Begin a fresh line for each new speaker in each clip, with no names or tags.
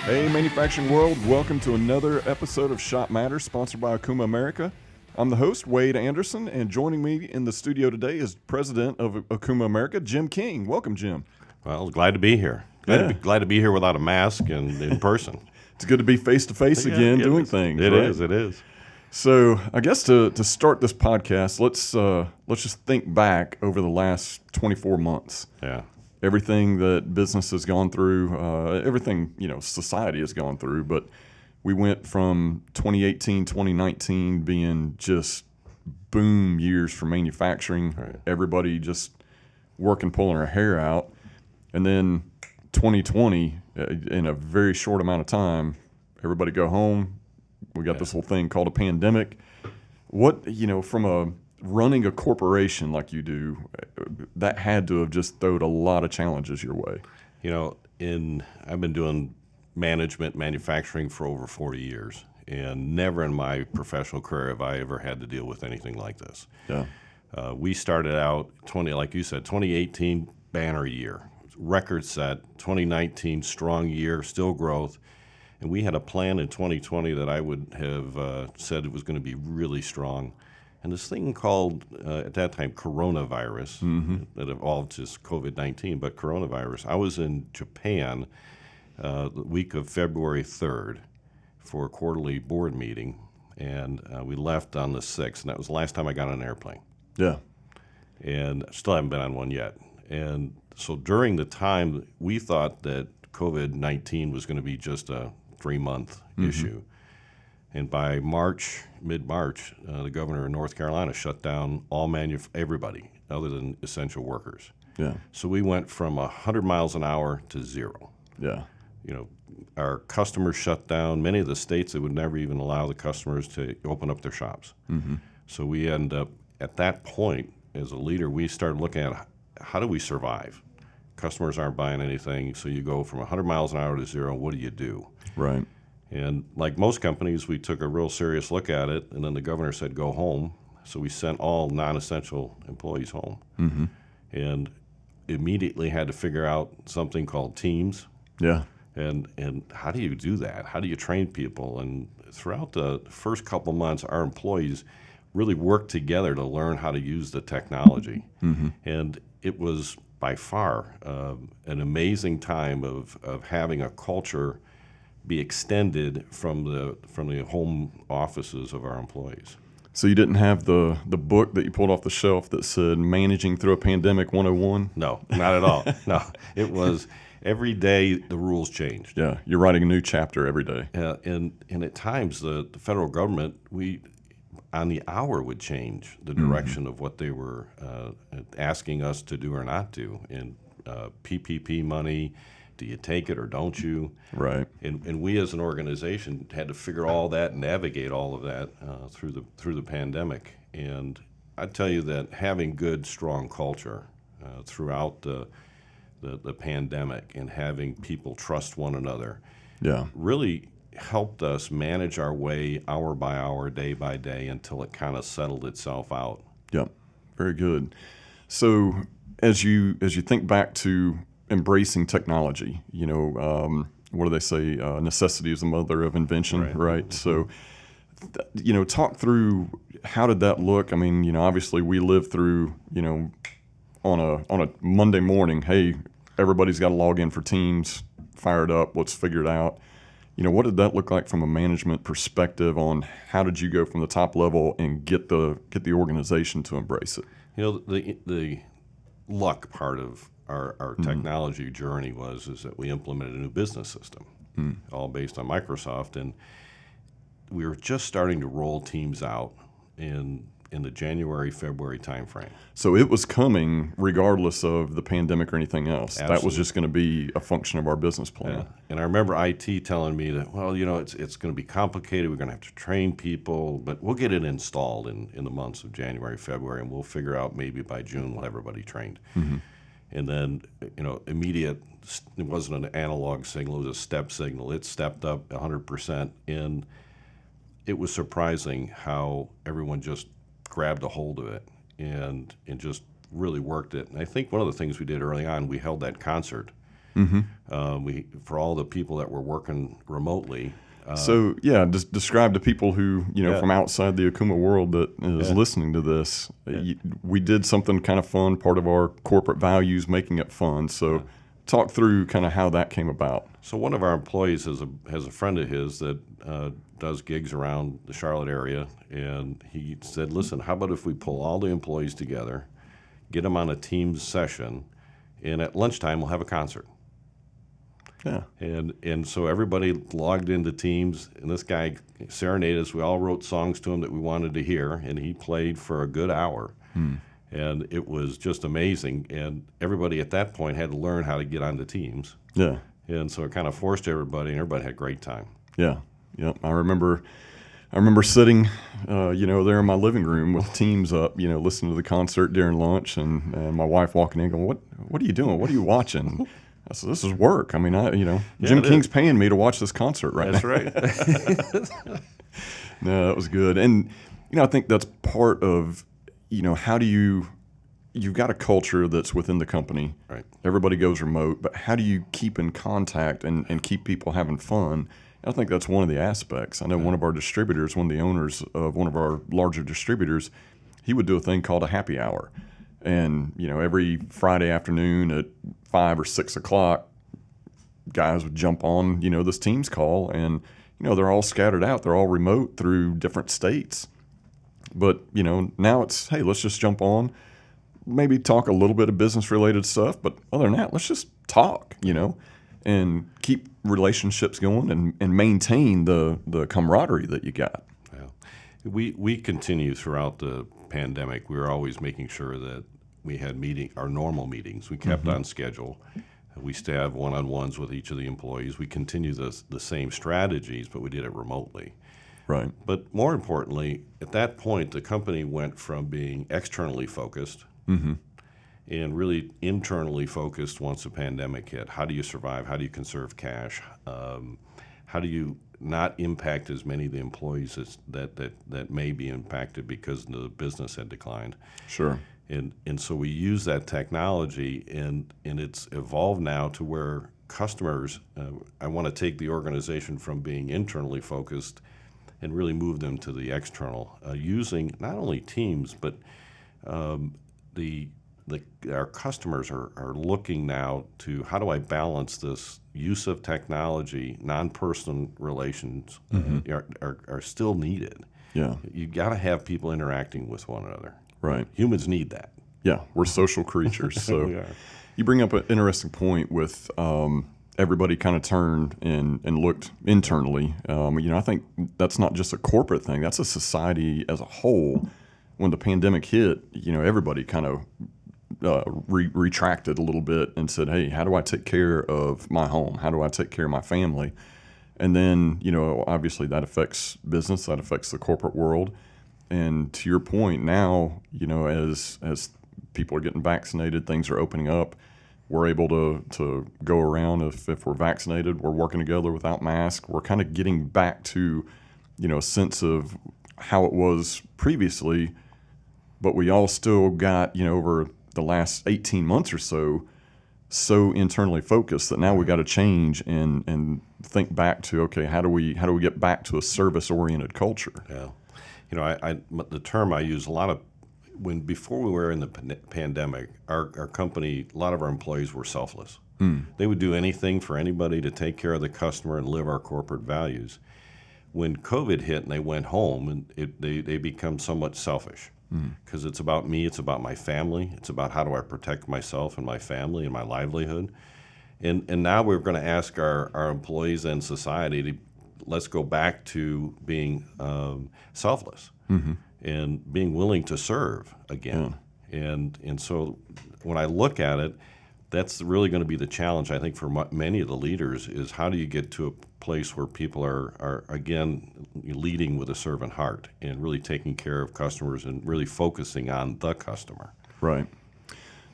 Hey, manufacturing world, welcome to another episode of Shop Matters, sponsored by Okuma America. I'm the host, Wade Anderson, and joining me in the studio today is President of Okuma America, Jim King. Welcome, Jim.
Well, glad to be here. Glad to be here without a mask and in person.
It's good to be face-to-face again doing things.
It is.
So I guess to start this podcast, let's just think back over the last 24 months.
Yeah.
Everything that business has gone through, everything, society has gone through. But we went from 2018, 2019 being just boom years for manufacturing.
Right.
Everybody just working, pulling our hair out. And then 2020, in a very short amount of time, everybody go home. We got this whole thing called a pandemic. What, from running a corporation like you do, that had to have just thrown a lot of challenges your way.
I've been doing manufacturing for over 40 years, and never in my professional career have I ever had to deal with anything like this.
Yeah.
We started out, like you said, 2018 banner year, record set, 2019 strong year, still growth, and we had a plan in 2020 that I would have said it was going to be really strong. And this thing called, at that time, coronavirus, that evolved to COVID-19, but coronavirus. I was in Japan the week of February 3rd for a quarterly board meeting, and we left on the 6th, and that was the last time I got on an airplane.
Yeah.
And still haven't been on one yet. And so during the time, we thought that COVID-19 was going to be just a 3-month issue. And by mid-March, the governor of North Carolina shut down everybody other than essential workers.
Yeah.
So we went from 100 miles an hour to 0.
Yeah.
Our customers shut down. Many of the states that would never even allow the customers to open up their shops. So we end up, at that point, as a leader, we started looking at how do we survive? Customers aren't buying anything, so you go from 100 miles an hour to 0. What do you do?
Right.
And like most companies, we took a real serious look at it, and then the governor said, go home. So we sent all non-essential employees home. And immediately had to figure out something called Teams.
Yeah.
And how do you do that? How do you train people? And throughout the first couple months, our employees really worked together to learn how to use the technology. And it was by far an amazing time of having a culture be extended from the home offices of our employees.
So you didn't have the book that you pulled off the shelf that said Managing Through a Pandemic 101?
No, not at all. No, it was every day the rules changed.
Yeah, you're writing a new chapter every day.
And at times the federal government, on the hour would change the direction of what they were asking us to do or not do. And PPP money, do you take it or don't you?
Right.
And we as an organization had to figure all that and navigate all of that through the pandemic. And I tell you that having good, strong culture throughout the pandemic and having people trust one another really helped us manage our way hour by hour, day by day until it kind of settled itself out.
Yep. Very good. So as you think back to embracing technology, what do they say? Necessity is the mother of invention, right? So, talk through how did that look? I mean, obviously we lived through, on a Monday morning, hey, everybody's got to log in for Teams, fire it up, let's figure it out. What did that look like from a management perspective on how did you go from the top level and get the organization to embrace it?
The luck part of our technology journey is that we implemented a new business system, all based on Microsoft, and we were just starting to roll Teams out in the January, February timeframe.
So it was coming regardless of the pandemic or anything else.
Absolutely.
That was just going to be a function of our business plan.
Yeah. And I remember IT telling me that, it's going to be complicated. We're going to have to train people, but we'll get it installed in the months of January, February, and we'll figure out maybe by June we'll have everybody trained. And then, immediate, it wasn't an analog signal, it was a step signal. It stepped up 100%. And it was surprising how everyone just grabbed a hold of it and just really worked it. And I think one of the things we did early on, we held that concert. We for all the people that were working remotely.
So yeah, just describe to people who
Yeah.
from outside the Okuma world that is listening to this. We did something kind of fun, part of our corporate values, making it fun. So talk through kind of how that came about.
So one of our employees has a friend of his that does gigs around the Charlotte area, and he said, "Listen, how about if we pull all the employees together, get them on a Teams session, and at lunchtime we'll have a concert."
Yeah.
And so everybody logged into Teams, and this guy serenaded us. We all wrote songs to him that we wanted to hear, and he played for a good hour. And it was just amazing. And everybody at that point had to learn how to get onto Teams.
Yeah.
And so it kind of forced everybody, and everybody had a great time.
Yeah. Yep. I remember sitting, there in my living room with Teams up, listening to the concert during lunch, and my wife walking in, going, "What are you doing? What are you watching?" I said, "This is work. I mean, Jim King's paying me to watch this concert right
That's
now."
right.
No, that was good. And, I think that's part of, how do you've got a culture that's within the company.
Right.
Everybody goes remote, but how do you keep in contact and keep people having fun? I think that's one of the aspects. I know one of our distributors, one of the owners of one of our larger distributors, he would do a thing called a happy hour. And, every Friday afternoon at 5 or 6 o'clock, guys would jump on, this Teams call, and, they're all scattered out. They're all remote through different states. But, now it's, hey, let's just jump on, maybe talk a little bit of business-related stuff. But other than that, let's just talk, and keep relationships going and maintain the camaraderie that you got.
Yeah. We continue throughout the pandemic. We were always making sure that we had our normal meetings. We kept on schedule. We still have one-on-ones with each of the employees. We continue the same strategies, but we did it remotely.
Right.
But more importantly, at that point, the company went from being externally focused and really internally focused once the pandemic hit. How do you survive? How do you conserve cash? How do you not impact as many of the employees that may be impacted because the business had declined?
Sure.
And so we use that technology, and it's evolved now to where customers, I want to take the organization from being internally focused and really move them to the external, using not only Teams, but our customers are looking now to how do I balance this use of technology, non-personal relations are still needed.
Yeah.
You got to have people interacting with one another.
Right.
Humans need that.
Yeah, we're social creatures. So
We are.
you bring up an interesting point with everybody kind of turned and looked internally. I think that's not just a corporate thing. That's a society as a whole. When the pandemic hit, everybody kind of retracted a little bit and said, hey, how do I take care of my home? How do I take care of my family? And then, obviously that affects business, that affects the corporate world. And to your point now, as people are getting vaccinated, things are opening up. We're able to go around. If we're vaccinated, we're working together without masks. We're kind of getting back to, a sense of how it was previously, but we all still got, over the last 18 months or so internally focused that now we got to change and think back to, okay, how do we get back to a service-oriented culture?
Yeah. The term I use a lot of before we were in the pandemic, our company, a lot of our employees were selfless. They would do anything for anybody to take care of the customer and live our corporate values. When COVID hit and they went home, and they become somewhat selfish because it's about me, it's about my family, it's about how do I protect myself and my family and my livelihood. And now we're going to ask our employees and society to let's go back to being selfless and being willing to serve again. And so when I look at it, that's really going to be the challenge, I think, for many of the leaders is how do you get to a place where people are again, leading with a servant heart and really taking care of customers and really focusing on the customer.
Right.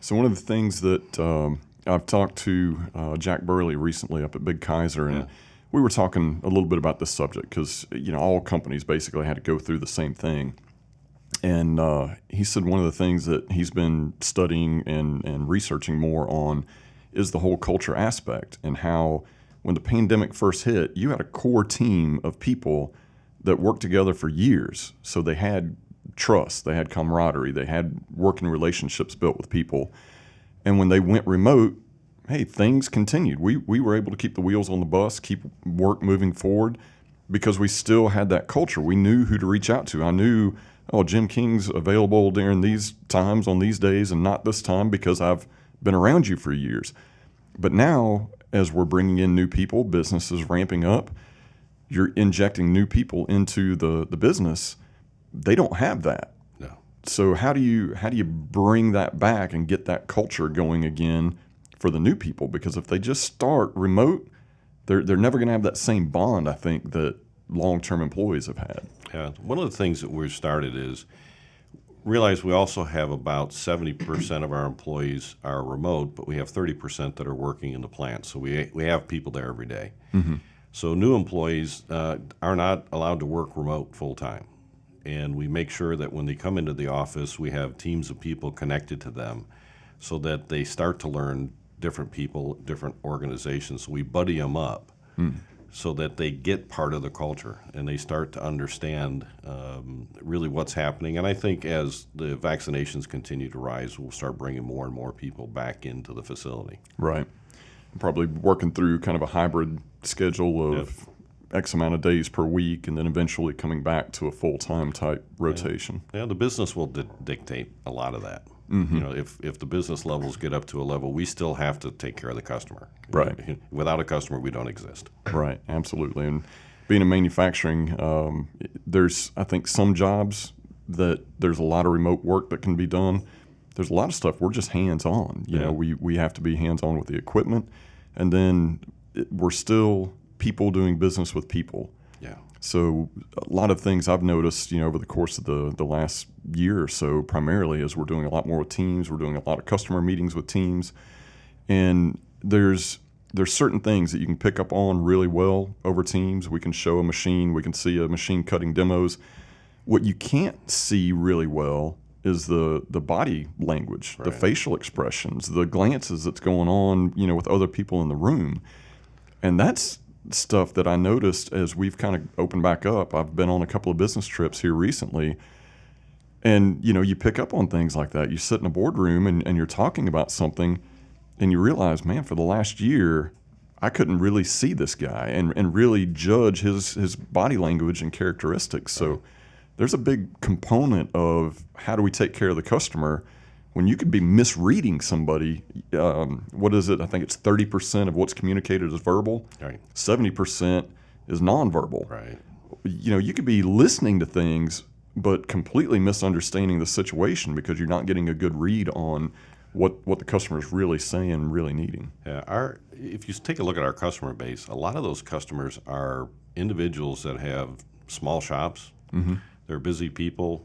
So one of the things that I've talked to Jack Burley recently up at Big Kaiser, and we were talking a little bit about this subject because, all companies basically had to go through the same thing. And he said one of the things that he's been studying and researching more on is the whole culture aspect, and how when the pandemic first hit, you had a core team of people that worked together for years. So they had trust, they had camaraderie, they had working relationships built with people. And when they went remote, hey, things continued. We were able to keep the wheels on the bus, keep work moving forward, because we still had that culture. We knew who to reach out to. I knew, Jim King's available during these times on these days and not this time because I've been around you for years. But now, as we're bringing in new people, business is ramping up, you're injecting new people into the business. They don't have that.
No.
So how do you bring that back and get that culture going again for the new people? Because if they just start remote, they're never going to have that same bond, I think, that long-term employees have had.
Yeah. One of the things that we've started is realize we also have about 70% of our employees are remote, but we have 30% that are working in the plant. So we have people there every day.
Mm-hmm.
So new employees are not allowed to work remote full-time. And we make sure that when they come into the office, we have teams of people connected to them so that they start to learn different people, different organizations. So we buddy them up so that they get part of the culture and they start to understand really what's happening. And I think as the vaccinations continue to rise, we'll start bringing more and more people back into the facility.
Right. Probably working through kind of a hybrid schedule of X amount of days per week, and then eventually coming back to a full-time type rotation.
Yeah, the business will dictate a lot of that.
Mm-hmm.
If the business levels get up to a level, we still have to take care of the customer.
Right.
Without a customer, we don't exist.
Right, absolutely. And being in manufacturing, there's, I think, some jobs that there's a lot of remote work that can be done. There's a lot of stuff we're just hands-on. You know, we have to be hands-on with the equipment, and then we're still people doing business with people.
Yeah.
So a lot of things I've noticed, over the course of the last year or so, primarily, is we're doing a lot more with teams. We're doing a lot of customer meetings with teams, and there's certain things that you can pick up on really well over Teams. We can show a machine. We can see a machine cutting demos. What you can't see really well is the body language, the facial expressions, the glances that's going on, with other people in the room. And that's stuff that I noticed as we've kind of opened back up. I've been on a couple of business trips here recently, and you pick up on things like that. You sit in a boardroom and you're talking about something, and you realize, man, for the last year, I couldn't really see this guy and really judge his body language and characteristics. So there's a big component of how do we take care of the customer when you could be misreading somebody. What is it? I think it's 30% of what's communicated is verbal.
Right.
70% is nonverbal.
Right.
You could be listening to things but completely misunderstanding the situation because you're not getting a good read on what the customer is really saying, really needing.
Yeah. If you take a look at our customer base, a lot of those customers are individuals that have small shops.
Mm-hmm.
They're busy people.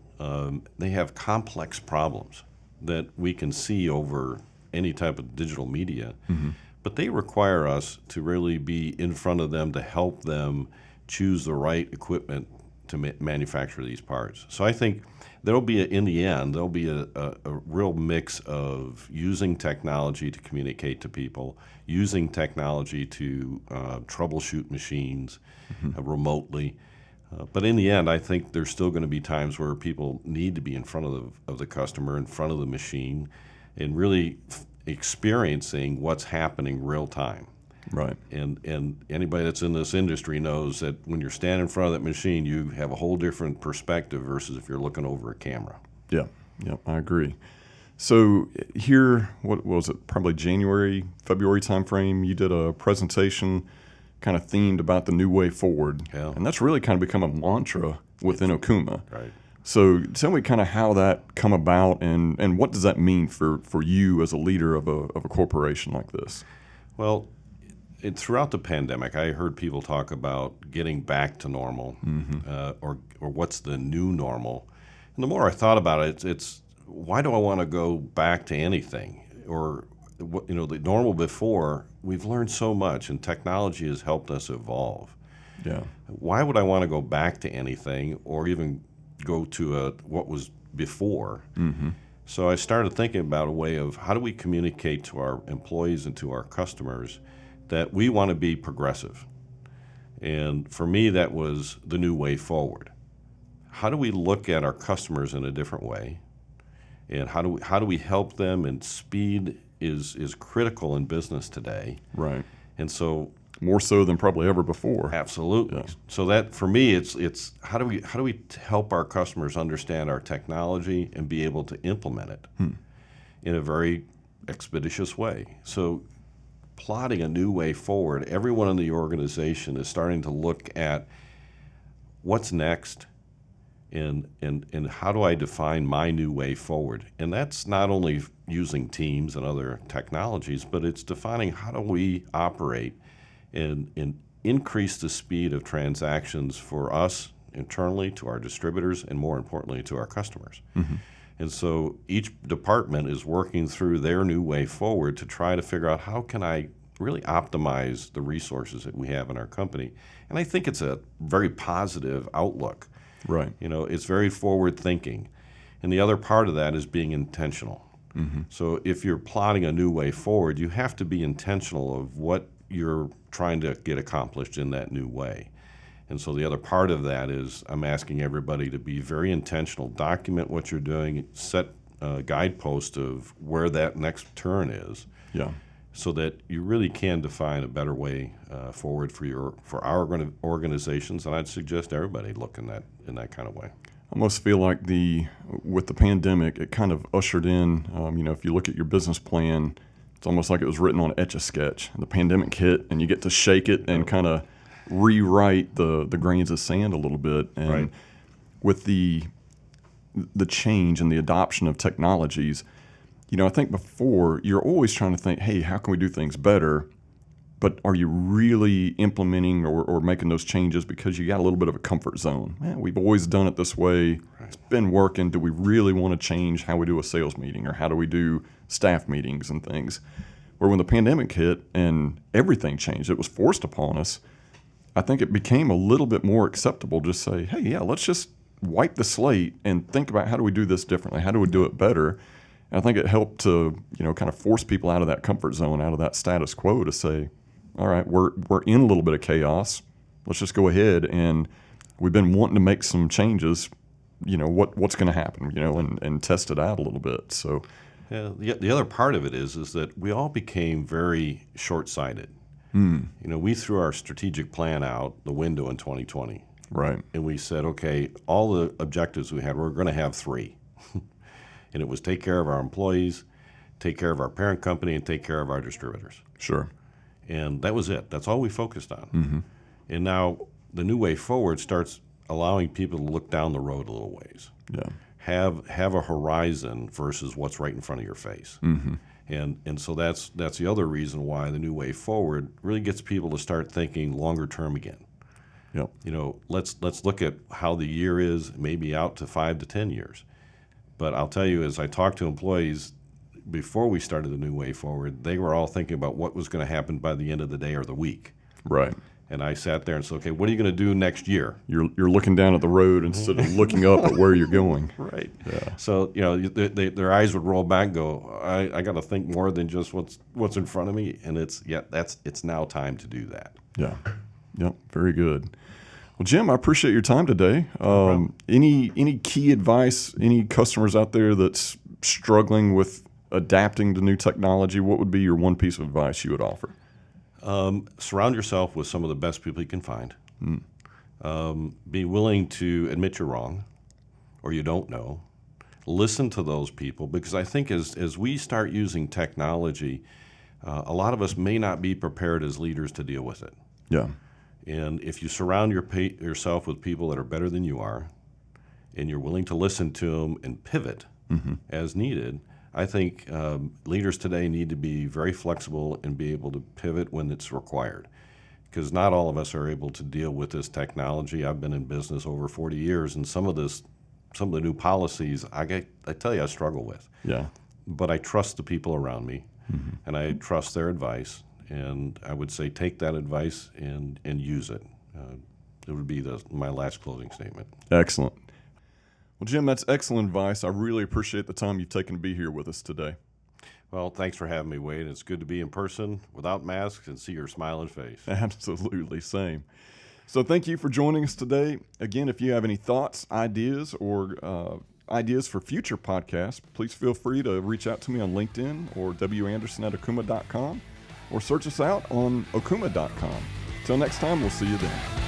They have complex problems that we can see over any type of digital media, but they require us to really be in front of them to help them choose the right equipment to manufacture these parts. So I think in the end, there'll be a real mix of using technology to communicate to people, using technology to troubleshoot machines remotely. But in the end, I think there's still going to be times where people need to be in front of the customer, in front of the machine, and really experiencing what's happening real time.
Right.
And anybody that's in this industry knows that when you're standing in front of that machine, you have a whole different perspective versus if you're looking over a camera.
Yeah, I agree. So here, what was it, probably January, February timeframe, you did a presentation kind of themed about the new way forward.
Yeah.
And that's really kind of become a mantra within Okuma.
Right.
So tell me kind of how that come about and what does that mean for you as a leader of a corporation like this?
Well, throughout the pandemic, I heard people talk about getting back to normal or what's the new normal. And the more I thought about it, it's why do I want to go back to anything? Or the normal before, we've learned so much, and technology has helped us evolve.
Yeah.
Why would I want to go back to anything or even go to what was before?
Mm-hmm.
So I started thinking about a way of how do we communicate to our employees and to our customers that we want to be progressive. And for me, that was the new way forward. How do we look at our customers in a different way? And how do we help them? And speed is critical in business today.
Right.
And so
more so than probably ever before.
absolutely.
Yeah.
So that for me, it's how do we help our customers understand our technology and be able to implement it in a very expeditious way. So plotting a new way forward, everyone in the organization is starting to look at what's next and how do I define my new way forward. And that's not only using Teams and other technologies, but it's defining how do we operate and increase the speed of transactions for us internally, to our distributors, and more importantly, to our customers.
Mm-hmm.
And so each department is working through their new way forward to try to figure out how can I really optimize the resources that we have in our company. And I think it's a very positive outlook.
Right.
It's very forward thinking. And the other part of that is being intentional.
Mm-hmm.
So if you're plotting a new way forward, you have to be intentional of what you're trying to get accomplished in that new way. And so the other part of that is I'm asking everybody to be very intentional, document what you're doing, set a guidepost of where that next turn is,
Yeah.
so that you really can define a better way forward for our organizations. And I'd suggest everybody look in that kind of way.
I almost feel like with the pandemic, it kind of ushered in, if you look at your business plan, it's almost like it was written on Etch-a-Sketch. The pandemic hit, and you get to shake it and kind of rewrite the grains of sand a little bit. And
Right.
with the change and the adoption of technologies, I think before you're always trying to think, hey, how can we do things better? But are you really implementing or making those changes because you got a little bit of a comfort zone? Man, we've always done it this way.
Right.
It's been working. Do we really want to change how we do a sales meeting, or how do we do staff meetings and things? Where when the pandemic hit and everything changed, it was forced upon us, I think it became a little bit more acceptable to just say, hey, yeah, let's just wipe the slate and think about how do we do this differently? How do we do it better? And I think it helped to, kind of force people out of that comfort zone, out of that status quo, to say, all right, we're in a little bit of chaos. Let's just go ahead, and we've been wanting to make some changes. What's going to happen, and test it out a little bit. So,
Yeah, the other part of it is that we all became very short-sighted. We threw our strategic plan out the window in 2020.
right,
And we said, okay, all the objectives we had, we're going to have 3. And it was take care of our employees, take care of our parent company, and take care of our distributors.
sure,
And that was it. That's all we focused on.
Mm-hmm.
And now the new way forward starts allowing people to look down the road a little ways.
yeah,
Have a horizon versus what's right in front of your face.
Mm-hmm.
And so that's the other reason why the new way forward really gets people to start thinking longer term again.
yep,
Let's look at how the year is, maybe out to 5 to 10 years. But I'll tell you, as I talked to employees before we started the new way forward, they were all thinking about what was going to happen by the end of the day or the week.
right.
And I sat there and said, okay, what are you going to do next year?
You're looking down at the road instead of looking up at where you're going.
Right.
Yeah.
So their eyes would roll back and go, I got to think more than just what's in front of me. And it's now time to do that.
Yeah. Yep. Very good. Well, Jim, I appreciate your time today.
problem.
Any key advice? Any customers out there that's struggling with adapting to new technology? What would be your one piece of advice you would offer?
Surround yourself with some of the best people you can find. Be willing to admit you're wrong or you don't know. Listen to those people, because I think as we start using technology, a lot of us may not be prepared as leaders to deal with it.
Yeah.
And if you surround yourself with people that are better than you are, and you're willing to listen to them and pivot as needed, I think leaders today need to be very flexible and be able to pivot when it's required, because not all of us are able to deal with this technology. I've been in business over 40 years, and some of the new policies, I tell you, I struggle with.
Yeah.
But I trust the people around me. and I trust their advice. And I would say take that advice and use it. It would be my last closing statement.
Excellent. Well, Jim, that's excellent advice. I really appreciate the time you've taken to be here with us today.
Well, thanks for having me, Wade. It's good to be in person without masks and see your smiling face.
Absolutely, same. So thank you for joining us today. Again, if you have any thoughts, ideas, or ideas for future podcasts, please feel free to reach out to me on LinkedIn or wanderson@okuma.com, or search us out on okuma.com. Till next time, we'll see you then.